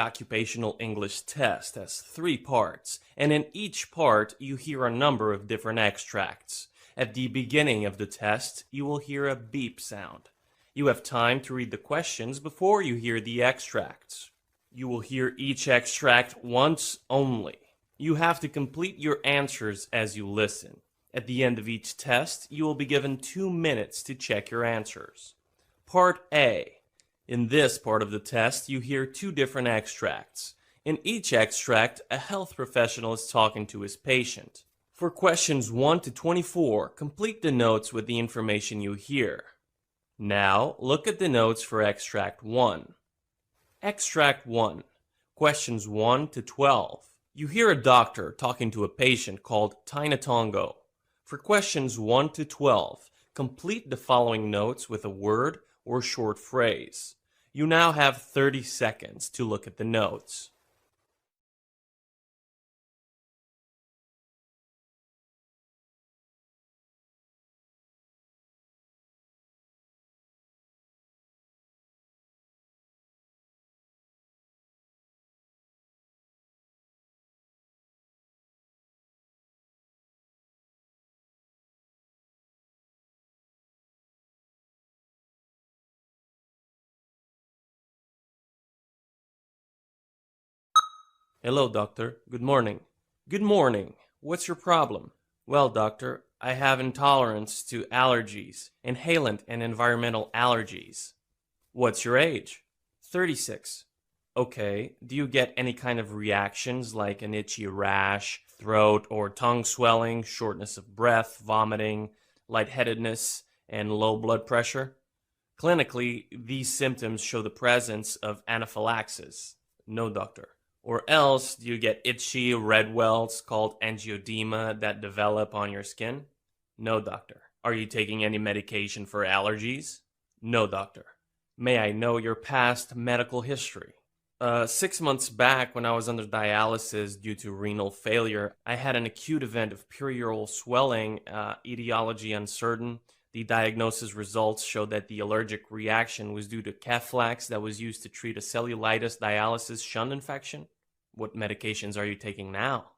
occupational English test has 3 parts, and in each part you hear a number of different extracts. At the beginning of the test, you will hear a beep sound. You have time to read the questions before you hear the extracts. You will hear each extract once only. You have to complete your answers as you listen. At the end of each test, you will be given 2 minutes to check your answers. Part A. In this part of the test, you hear 2 different extracts. In each extract, a health professional is talking to his patient. For questions 1 to 24, complete the notes with the information you hear. Now, look at the notes for Extract 1. Extract 1. Questions 1 to 12. You hear a doctor talking to a patient called Tainatongo. For questions 1 to 12, complete the following notes with a word or short phrase. You now have 30 seconds to look at the notes. Hello, doctor. Good morning. Good morning. What's your problem? Well, doctor, I have intolerance to allergies, inhalant and environmental allergies. What's your age? 36. Okay, do you get any kind of reactions like an itchy rash, throat or tongue swelling, shortness of breath, vomiting, lightheadedness, and low blood pressure? Clinically, these symptoms show the presence of anaphylaxis. No, doctor. Or else, do you get itchy red welts called angioedema that develop on your skin? No, doctor. Are you taking any medication for allergies? No, doctor. May I know your past medical history? 6 months back, when I was under dialysis due to renal failure, I had an acute event of perioral swelling, etiology uncertain. The diagnosis results showed that the allergic reaction was due to Keflex that was used to treat a cellulitis dialysis shunt infection. What medications are you taking now?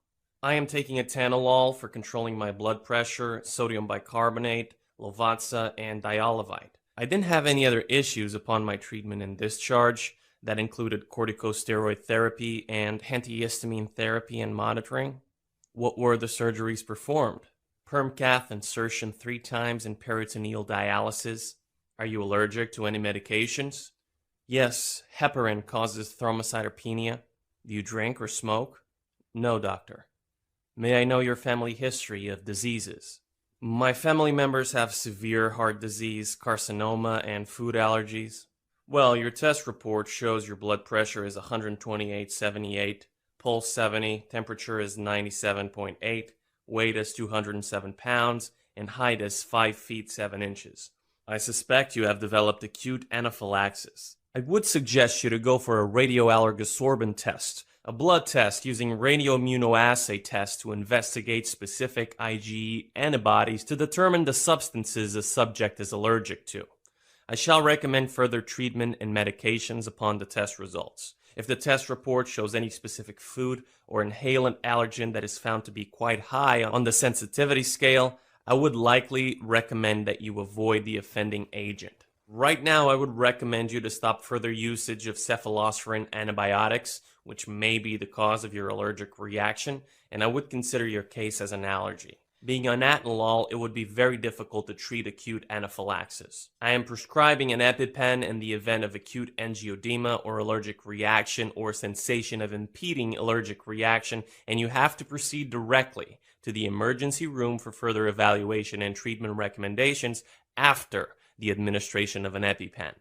I am taking atenolol for controlling my blood pressure, sodium bicarbonate, Lovatsa, and Dialovite. I didn't have any other issues upon my treatment and discharge. That included corticosteroid therapy and antihistamine therapy and monitoring. What were the surgeries performed? Perm cath insertion 3 times and peritoneal dialysis. Are you allergic to any medications? Yes, heparin causes thrombocytopenia. Do you drink or smoke? No, doctor. May I know your family history of diseases? My family members have severe heart disease, carcinoma, and food allergies. Well, your test report shows your blood pressure is 128/78, pulse 70, temperature is 97.8, weight is 207 pounds, and height is 5 feet 7 inches. I suspect you have developed acute anaphylaxis. I would suggest you to go for a radioallergosorbent test, a blood test using radioimmunoassay test to investigate specific IgE antibodies to determine the substances the subject is allergic to. I shall recommend further treatment and medications upon the test results. If the test report shows any specific food or inhalant allergen that is found to be quite high on the sensitivity scale, I would likely recommend that you avoid the offending agent. Right now, I would recommend you to stop further usage of cephalosporin antibiotics, which may be the cause of your allergic reaction, and I would consider your case as an allergy. Being on atenolol, it would be very difficult to treat acute anaphylaxis. I am prescribing an EpiPen in the event of acute angioedema or allergic reaction or sensation of impeding allergic reaction, and you have to proceed directly to the emergency room for further evaluation and treatment recommendations after the administration of an EpiPen.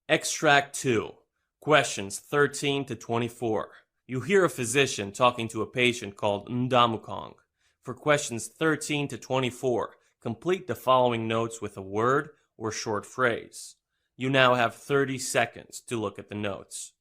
Extract 2. Questions 13 to 24. You hear a physician talking to a patient called Ndamukong. For questions 13 to 24, complete the following notes with a word or short phrase. You now have 30 seconds to look at the notes.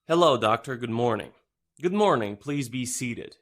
Hello, doctor. Good morning. Good morning. Please be seated.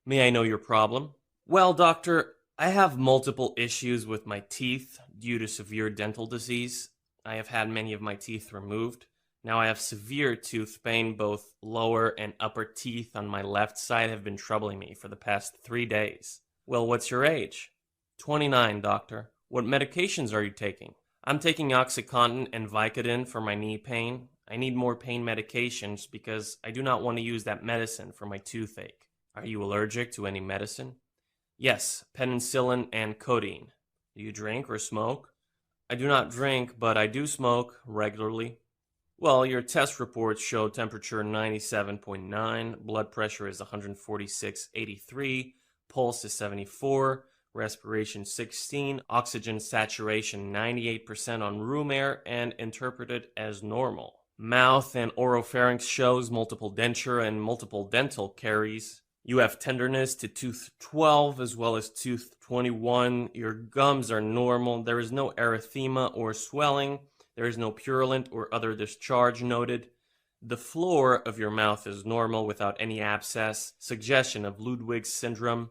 May I know your problem? Well, doctor, I have multiple issues with my teeth due to severe dental disease. I have had many of my teeth removed. Now I have severe tooth pain. Both lower and upper teeth on my left side have been troubling me for the past 3 days. Well, what's your age? 29, doctor. What medications are you taking? I'm taking OxyContin and Vicodin for my knee pain. I need more pain medications because I do not want to use that medicine for my toothache. Are you allergic to any medicine? Yes, penicillin and codeine. Do you drink or smoke? I do not drink, but I do smoke regularly. Well, your test reports show temperature 97.9, blood pressure is 146/83, pulse is 74, respiration 16, oxygen saturation 98% on room air, and interpreted as normal. Mouth and oropharynx shows multiple denture and multiple dental caries. You have tenderness to tooth 12 as well as tooth 21. Your gums are normal. There is no erythema or swelling. There is no purulent or other discharge noted. The floor of your mouth is normal without any abscess, suggestion of Ludwig's syndrome.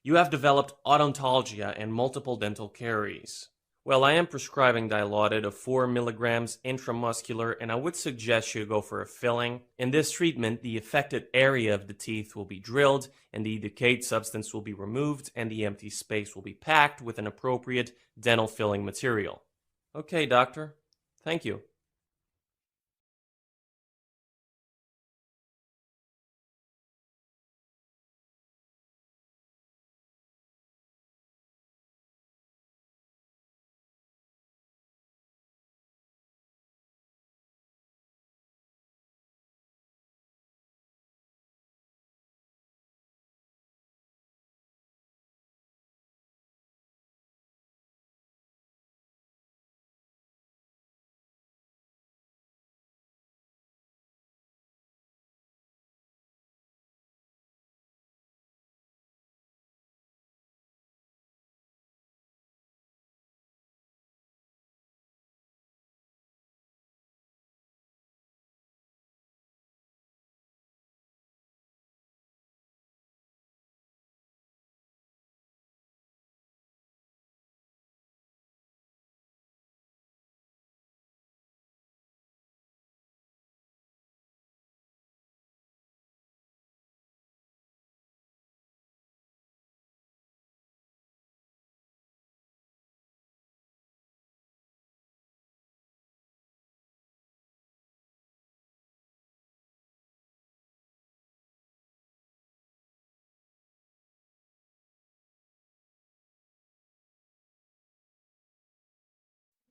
You have developed odontologia and multiple dental caries. Well, I am prescribing Dilaudid of 4 milligrams intramuscular, and I would suggest you go for a filling. In this treatment, the affected area of the teeth will be drilled, and the decayed substance will be removed, and the empty space will be packed with an appropriate dental filling material. Okay, doctor. Thank you.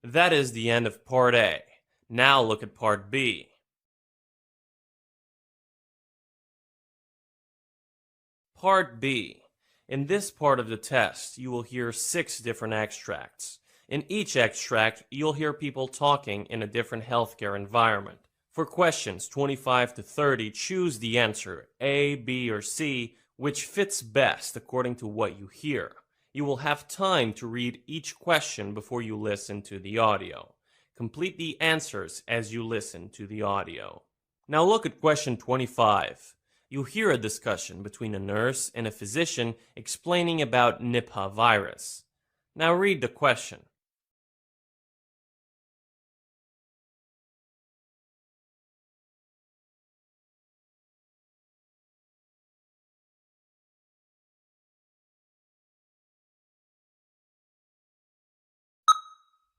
That is the end of Part A. Now look at Part B. Part B. In this part of the test, you will hear 6 different extracts. In each extract, you'll hear people talking in a different healthcare environment. For questions 25 to 30, choose the answer A, B, or C, which fits best according to what you hear. You will have time to read each question before you listen to the audio. Complete the answers as you listen to the audio. Now look at question 25. You'll hear a discussion between a nurse and a physician explaining about Nipah virus. Now read the question.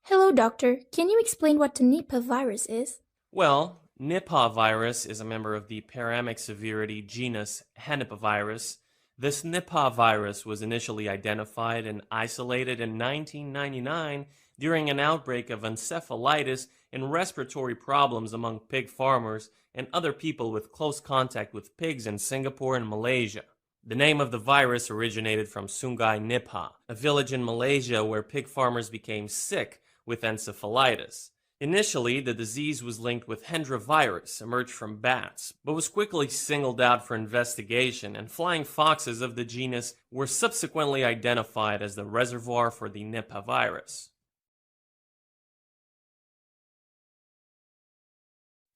Hello, doctor. Can you explain what the Nipah virus is? Well, Nipah virus is a member of the paramic severity genus Henipavirus. This Nipah virus was initially identified and isolated in 1999 during an outbreak of encephalitis and respiratory problems among pig farmers and other people with close contact with pigs in Singapore and Malaysia. The name of the virus originated from Sungai Nipah, a village in Malaysia where pig farmers became sick with encephalitis. Initially, the disease was linked with Hendra virus, emerged from bats, but was quickly singled out for investigation, and flying foxes of the genus were subsequently identified as the reservoir for the Nipah virus.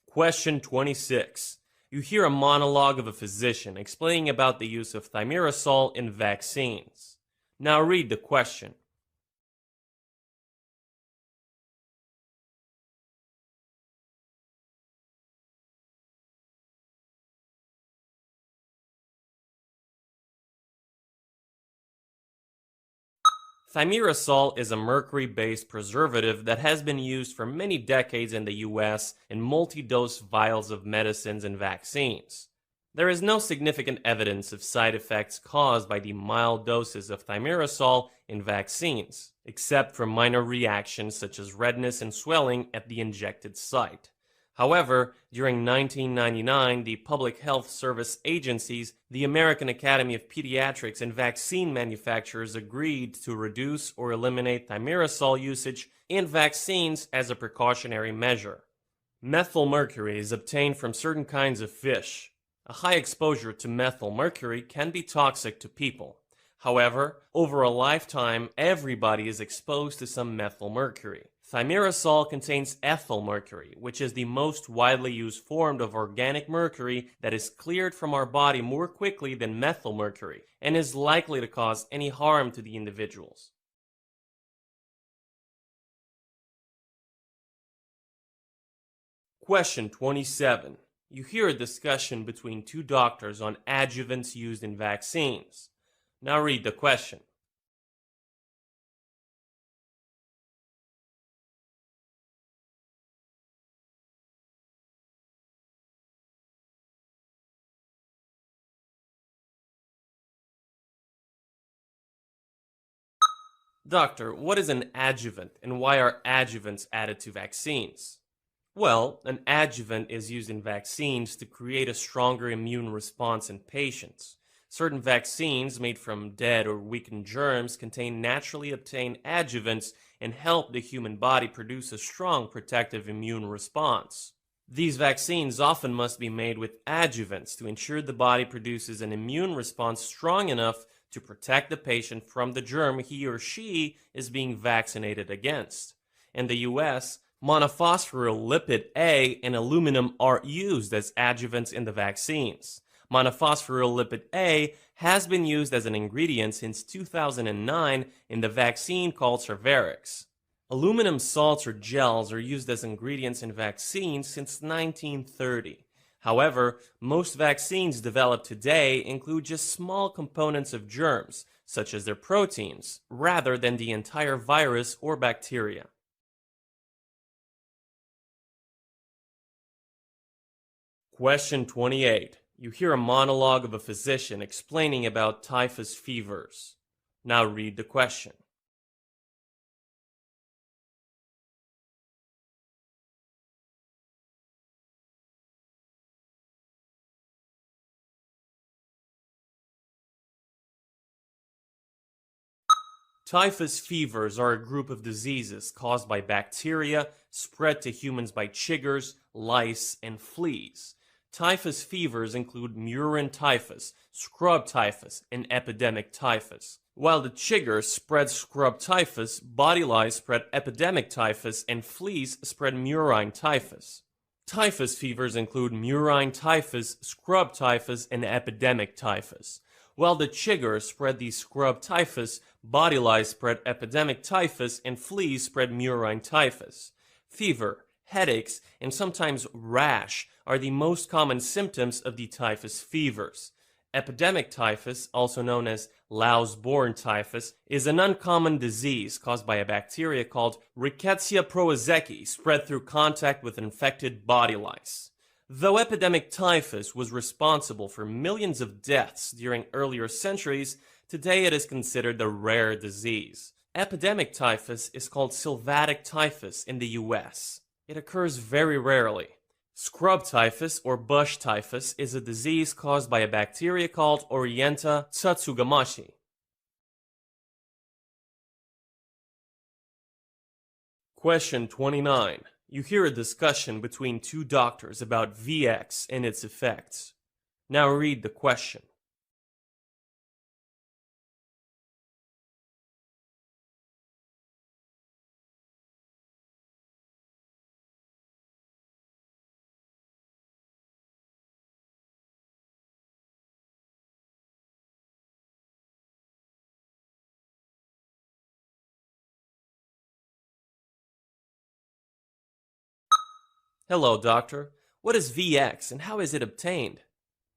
Question 26. You hear a monologue of a physician explaining about the use of thimerosal in vaccines. Now read the question. Thimerosal is a mercury-based preservative that has been used for many decades in the US in multi-dose vials of medicines and vaccines. There is no significant evidence of side effects caused by the mild doses of thimerosal in vaccines, except for minor reactions such as redness and swelling at the injected site. However, during 1999, the Public Health Service agencies, the American Academy of Pediatrics, and vaccine manufacturers agreed to reduce or eliminate thimerosal usage in vaccines as a precautionary measure. Methylmercury is obtained from certain kinds of fish. A high exposure to methylmercury can be toxic to people. However, over a lifetime, everybody is exposed to some methylmercury. Thimerosal contains ethyl mercury, which is the most widely used form of organic mercury that is cleared from our body more quickly than methylmercury and is likely to cause any harm to the individuals. Question 27. You hear a discussion between two doctors on adjuvants used in vaccines. Now read the question. Doctor, what is an adjuvant and why are adjuvants added to vaccines? Well, an adjuvant is used in vaccines to create a stronger immune response in patients. Certain vaccines made from dead or weakened germs contain naturally obtained adjuvants and help the human body produce a strong protective immune response. These vaccines often must be made with adjuvants to ensure the body produces an immune response strong enough to protect the patient from the germ he or she is being vaccinated against. In the US, monophosphoryl A and aluminum are used as adjuvants in the vaccines. Monophosphoryl A has been used as an ingredient since 2009 in the vaccine called Cervarix. Aluminum salts or gels are used as ingredients in vaccines since 1930. However, most vaccines developed today include just small components of germs, such as their proteins, rather than the entire virus or bacteria. Question 28. You hear a monologue of a physician explaining about typhus fevers. Now read the question. Typhus fevers are a group of diseases caused by bacteria spread to humans by chiggers, lice, and fleas. Typhus fevers include murine typhus, scrub typhus, and epidemic typhus. While the chiggers spread scrub typhus, body lice spread epidemic typhus, and fleas spread murine typhus. Typhus fevers include murine typhus, scrub typhus, and epidemic typhus. While the chiggers spread the scrub typhus, body lice spread epidemic typhus, and fleas spread murine typhus. Fever, headaches, and sometimes rash are the most common symptoms of the typhus fevers. Epidemic typhus, also known as louse-borne typhus, is an uncommon disease caused by a bacteria called Rickettsia prowazekii spread through contact with infected body lice. Though epidemic typhus was responsible for millions of deaths during earlier centuries, today it is considered a rare disease. Epidemic typhus is called sylvatic typhus in the US. It occurs very rarely. Scrub typhus or bush typhus is a disease caused by a bacteria called Orienta tsutsugamashi. Question 29. You hear a discussion between two doctors about VX and its effects. Now read the question. Hello, doctor. What is VX and how is it obtained?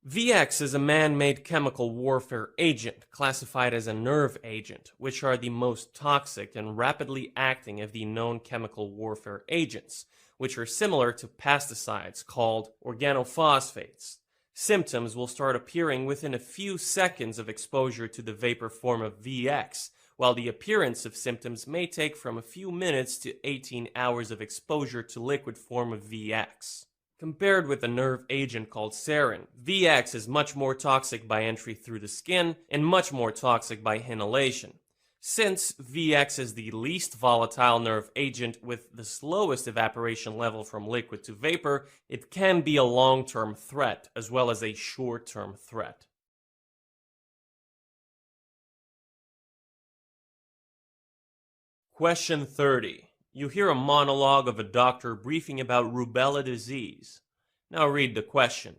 VX is a man-made chemical warfare agent classified as a nerve agent, which are the most toxic and rapidly acting of the known chemical warfare agents, which are similar to pesticides called organophosphates. Symptoms will start appearing within a few seconds of exposure to the vapor form of VX, while the appearance of symptoms may take from a few minutes to 18 hours of exposure to liquid form of VX. Compared with a nerve agent called sarin, VX is much more toxic by entry through the skin and much more toxic by inhalation. Since VX is the least volatile nerve agent with the slowest evaporation level from liquid to vapor, it can be a long-term threat as well as a short-term threat. Question 30. You hear a monologue of a doctor briefing about rubella disease. Now read the question.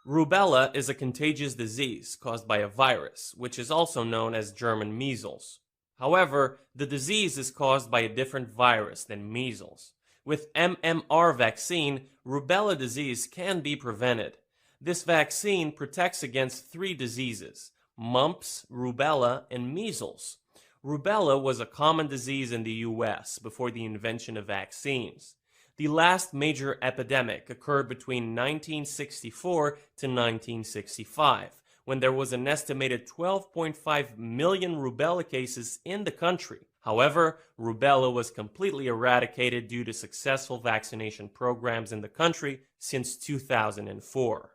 Rubella is a contagious disease caused by a virus, which is also known as German measles. However, the disease is caused by a different virus than measles. With MMR vaccine, rubella disease can be prevented. This vaccine protects against three diseases: mumps, rubella, and measles. Rubella was a common disease in the US before the invention of vaccines. The last major epidemic occurred between 1964 to 1965, when there was an estimated 12.5 million rubella cases in the country. However, rubella was completely eradicated due to successful vaccination programs in the country since 2004.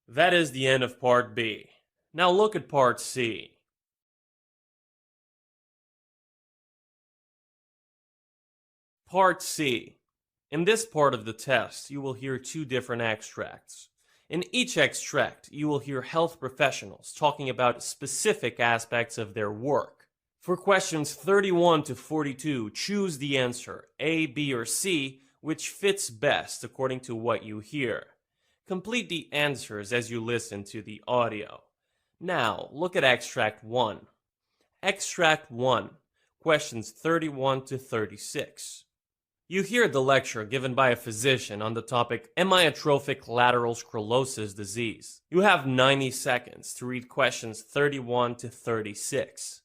That is the end of part B. Now look at part C. Part C. In this part of the test, you will hear two different extracts. In each extract, you will hear health professionals talking about specific aspects of their work. For questions 31 to 42, choose the answer A, B, or C, which fits best according to what you hear. Complete the answers as you listen to the audio. Now, look at Extract 1. Extract 1, questions 31 to 36. You hear the lecture given by a physician on the topic amyotrophic lateral sclerosis disease. You have 90 seconds to read questions 31 to 36.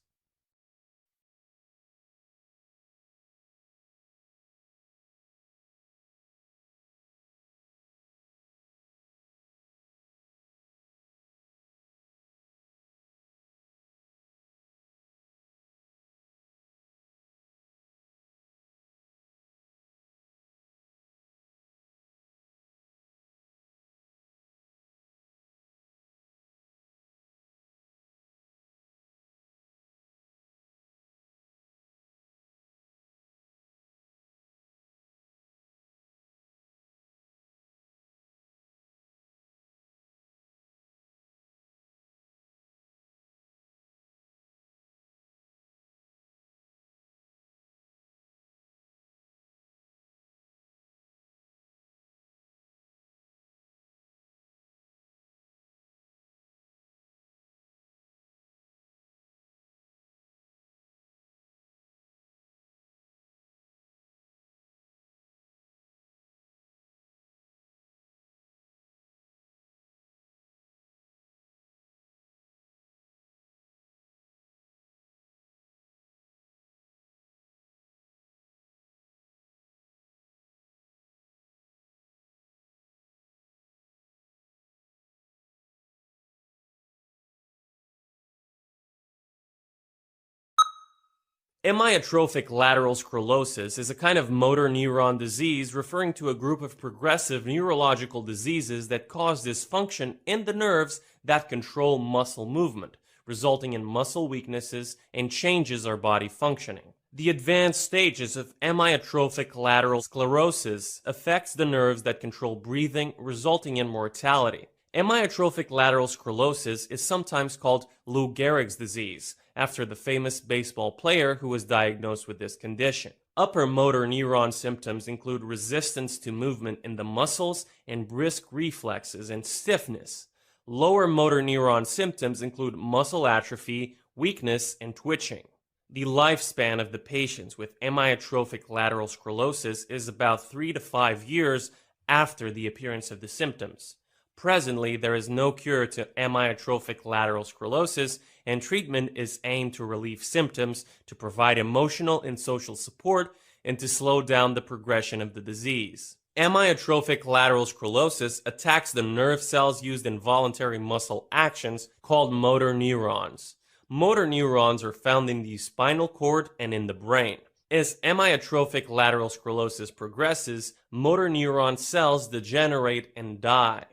Amyotrophic lateral sclerosis is a kind of motor neuron disease referring to a group of progressive neurological diseases that cause dysfunction in the nerves that control muscle movement, resulting in muscle weaknesses and changes our body functioning. The advanced stages of amyotrophic lateral sclerosis affects the nerves that control breathing, resulting in mortality. Amyotrophic lateral sclerosis is sometimes called Lou Gehrig's disease, after the famous baseball player who was diagnosed with this condition. Upper motor neuron symptoms include resistance to movement in the muscles and brisk reflexes and stiffness. Lower motor neuron symptoms include muscle atrophy, weakness, and twitching. The lifespan of the patients with amyotrophic lateral sclerosis is about 3 to 5 years after the appearance of the symptoms. Presently, there is no cure to amyotrophic lateral sclerosis, and treatment is aimed to relieve symptoms, to provide emotional and social support, and to slow down the progression of the disease. Amyotrophic lateral sclerosis attacks the nerve cells used in voluntary muscle actions called motor neurons. Motor neurons are found in the spinal cord and in the brain. As amyotrophic lateral sclerosis progresses, motor neuron cells degenerate and die.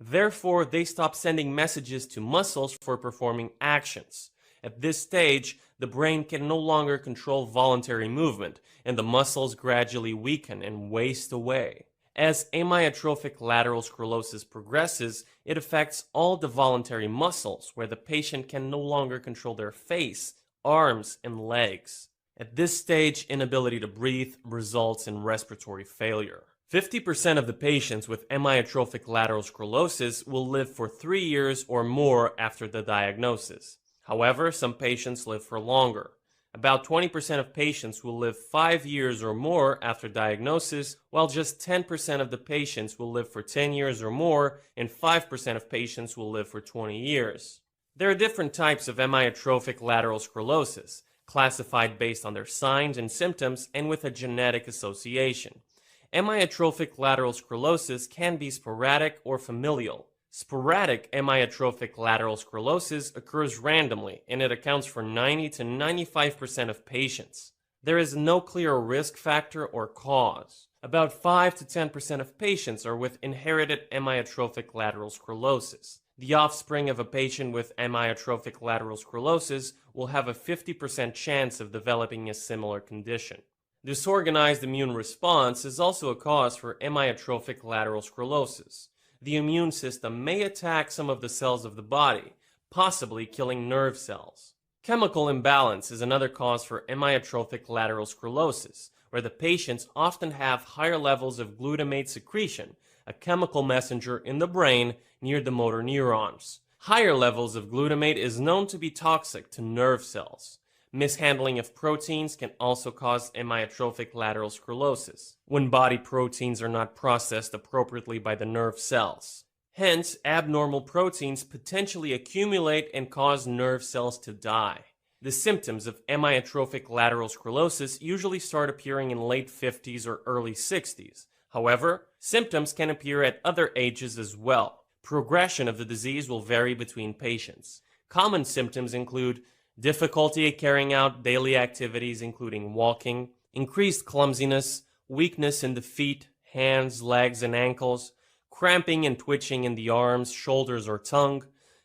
Therefore, they stop sending messages to muscles for performing actions. At this stage, the brain can no longer control voluntary movement, and the muscles gradually weaken and waste away. As amyotrophic lateral sclerosis progresses, it affects all the voluntary muscles, where the patient can no longer control their face, arms, and legs. At this stage, inability to breathe results in respiratory failure. 50% of the patients with amyotrophic lateral sclerosis will live for 3 years or more after the diagnosis. However, some patients live for longer. About 20% of patients will live 5 years or more after diagnosis, while just 10% of the patients will live for 10 years or more, and 5% of patients will live for 20 years. There are different types of amyotrophic lateral sclerosis, classified based on their signs and symptoms and with a genetic association. Amyotrophic lateral sclerosis can be sporadic or familial. Sporadic amyotrophic lateral sclerosis occurs randomly, and it accounts for 90 to 95% of patients. There is no clear risk factor or cause. About 5 to 10% of patients are with inherited amyotrophic lateral sclerosis. The offspring of a patient with amyotrophic lateral sclerosis will have a 50% chance of developing a similar condition. Disorganized immune response is also a cause for amyotrophic lateral sclerosis. The immune system may attack some of the cells of the body, possibly killing nerve cells. Chemical imbalance is another cause for amyotrophic lateral sclerosis, where the patients often have higher levels of glutamate secretion, a chemical messenger in the brain near the motor neurons. Higher levels of glutamate is known to be toxic to nerve cells. Mishandling of proteins can also cause amyotrophic lateral sclerosis, when body proteins are not processed appropriately by the nerve cells. Hence, abnormal proteins potentially accumulate and cause nerve cells to die. The symptoms of amyotrophic lateral sclerosis usually start appearing in late 50s or early 60s. However, symptoms can appear at other ages as well. Progression of the disease will vary between patients. Common symptoms include difficulty carrying out daily activities including walking, increased clumsiness, weakness in the feet, hands, legs, and ankles, cramping and twitching in the arms, shoulders, or tongue,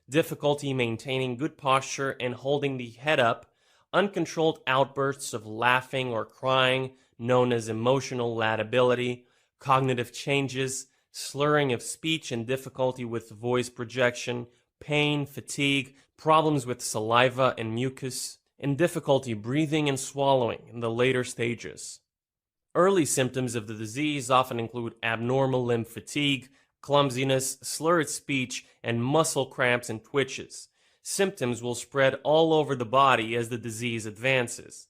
difficulty maintaining good posture and holding the head up, uncontrolled outbursts of laughing or crying, known as emotional lability, cognitive changes, slurring of speech and difficulty with voice projection, pain, fatigue, problems with saliva and mucus, and difficulty breathing and swallowing in the later stages. Early symptoms of the disease often include abnormal limb fatigue, clumsiness, slurred speech, and muscle cramps and twitches. Symptoms will spread all over the body as the disease advances.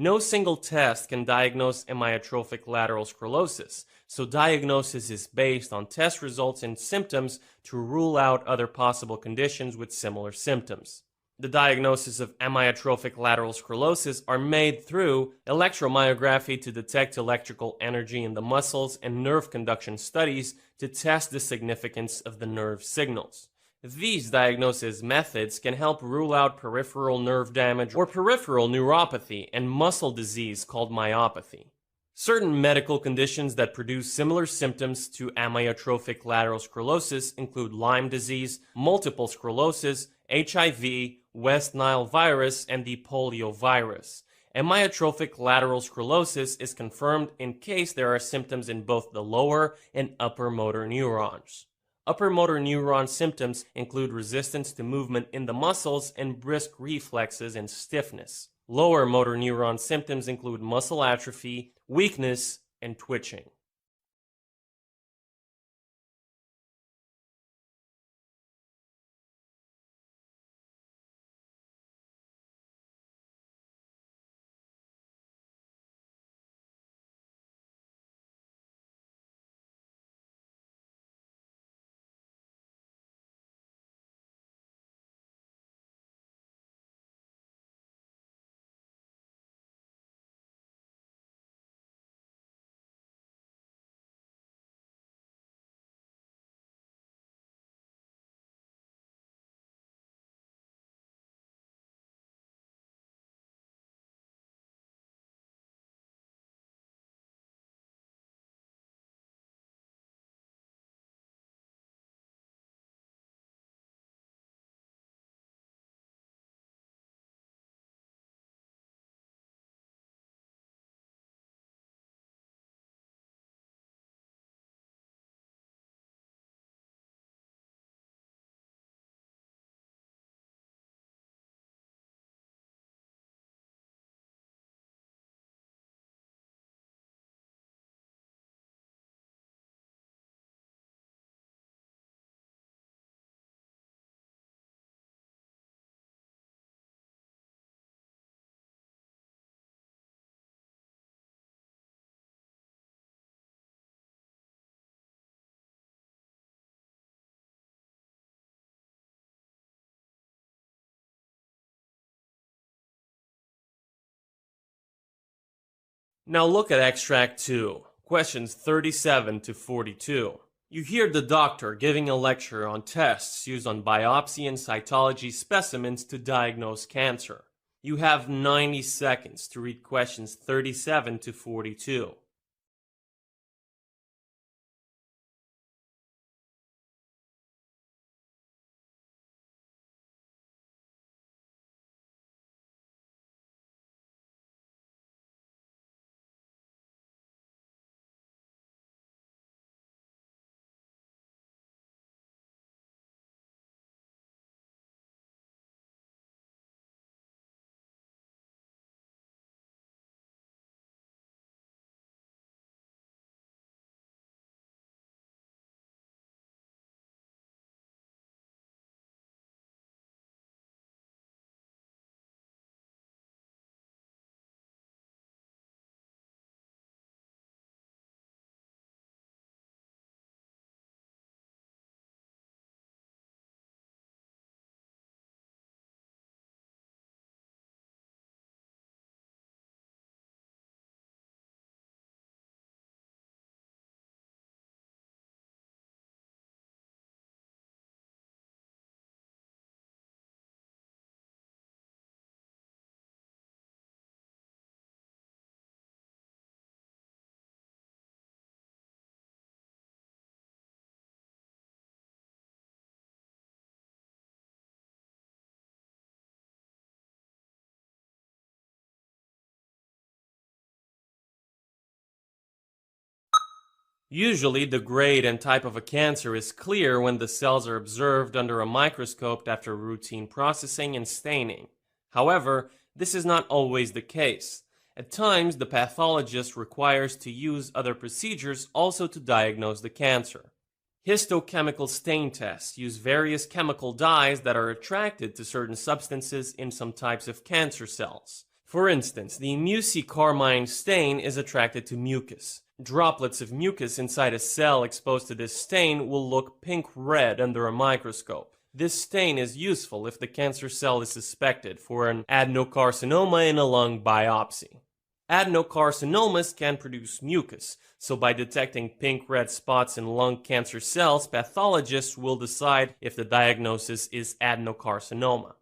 No single test can diagnose amyotrophic lateral sclerosis, so diagnosis is based on test results and symptoms to rule out other possible conditions with similar symptoms. The diagnosis of amyotrophic lateral sclerosis are made through electromyography to detect electrical energy in the muscles and nerve conduction studies to test the significance of the nerve signals. These diagnosis methods can help rule out peripheral nerve damage or peripheral neuropathy and muscle disease called myopathy. Certain medical conditions that produce similar symptoms to amyotrophic lateral sclerosis include Lyme disease, multiple sclerosis, HIV, West Nile virus, and the polio virus. Amyotrophic lateral sclerosis is confirmed in case there are symptoms in both the lower and upper motor neurons. Upper motor neuron symptoms include resistance to movement in the muscles and brisk reflexes and stiffness. Lower motor neuron symptoms include muscle atrophy, weakness, and twitching. Now look at extract 2, questions 37 to 42. You hear the doctor giving a lecture on tests used on biopsy and cytology specimens to diagnose cancer. You have 90 seconds to read questions 37 to 42. Usually, the grade and type of a cancer is clear when the cells are observed under a microscope after routine processing and staining. However, this is not always the case. At times, the pathologist requires to use other procedures also to diagnose the cancer. Histochemical stain tests use various chemical dyes that are attracted to certain substances in some types of cancer cells. For instance, the mucicarmine stain is attracted to mucus. Droplets of mucus inside a cell exposed to this stain will look pink-red under a microscope. This stain is useful if the cancer cell is suspected for an adenocarcinoma in a lung biopsy. Adenocarcinomas can produce mucus, so by detecting pink-red spots in lung cancer cells, pathologists will decide if the diagnosis is adenocarcinoma.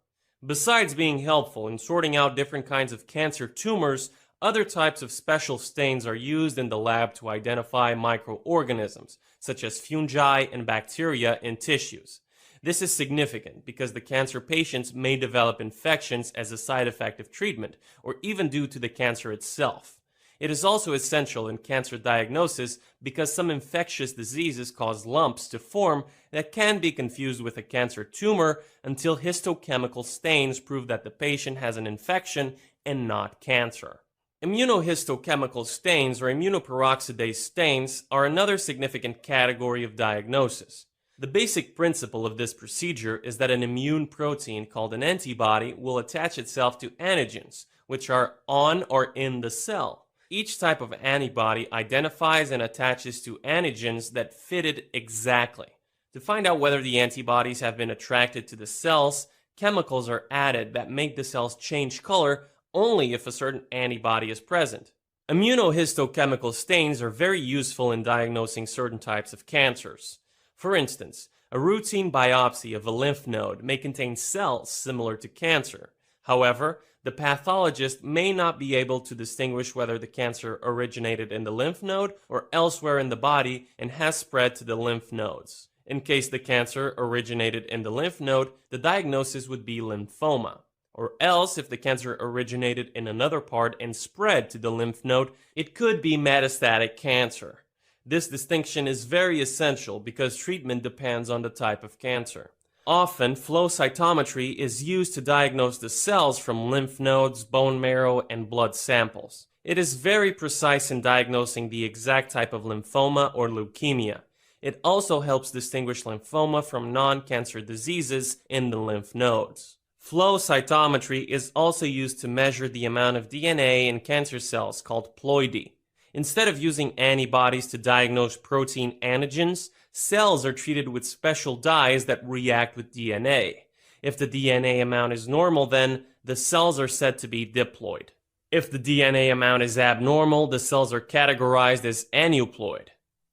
Besides being helpful in sorting out different kinds of cancer tumors, other types of special stains are used in the lab to identify microorganisms, such as fungi and bacteria in tissues. This is significant because the cancer patients may develop infections as a side effect of treatment, or even due to the cancer itself. It is also essential in cancer diagnosis because some infectious diseases cause lumps to form that can be confused with a cancer tumor until histochemical stains prove that the patient has an infection and not cancer. Immunohistochemical stains or immunoperoxidase stains are another significant category of diagnosis. The basic principle of this procedure is that an immune protein called an antibody will attach itself to antigens, which are on or in the cell. Each type of antibody identifies and attaches to antigens that fit it exactly. To find out whether the antibodies have been attracted to the cells, chemicals are added that make the cells change color only if a certain antibody is present. Immunohistochemical stains are very useful in diagnosing certain types of cancers. For instance, a routine biopsy of a lymph node may contain cells similar to cancer. However, the pathologist may not be able to distinguish whether the cancer originated in the lymph node or elsewhere in the body and has spread to the lymph nodes. In case the cancer originated in the lymph node, the diagnosis would be lymphoma. Or else, if the cancer originated in another part and spread to the lymph node, it could be metastatic cancer. This distinction is very essential because treatment depends on the type of cancer. Often, flow cytometry is used to diagnose the cells from lymph nodes, bone marrow, and blood samples. It is very precise in diagnosing the exact type of lymphoma or leukemia. It also helps distinguish lymphoma from non-cancer diseases in the lymph nodes. Flow cytometry is also used to measure the amount of DNA in cancer cells called ploidy. Instead of using antibodies to diagnose protein antigens, cells are treated with special dyes that react with DNA. If the DNA amount is normal, then the cells are said to be diploid. If the DNA amount is abnormal, the cells are categorized as aneuploid.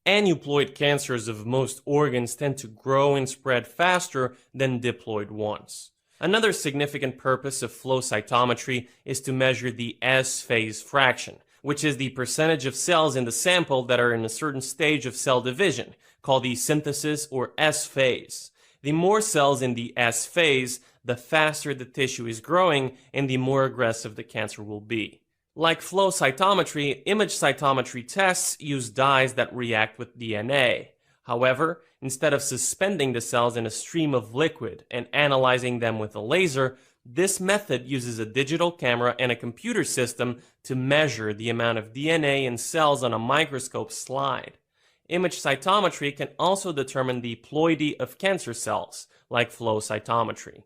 Aneuploid cancers of most organs tend to grow and spread faster than diploid ones. Another significant purpose of flow cytometry is to measure the S-phase fraction, which is the percentage of cells in the sample that are in a certain stage of cell division, called the synthesis or S phase. The more cells in the S phase, the faster the tissue is growing and the more aggressive the cancer will be. Like flow cytometry, image cytometry tests use dyes that react with DNA. However, instead of suspending the cells in a stream of liquid and analyzing them with a laser, this method uses a digital camera and a computer system to measure the amount of DNA in cells on a microscope slide. Image cytometry can also determine the ploidy of cancer cells, like flow cytometry.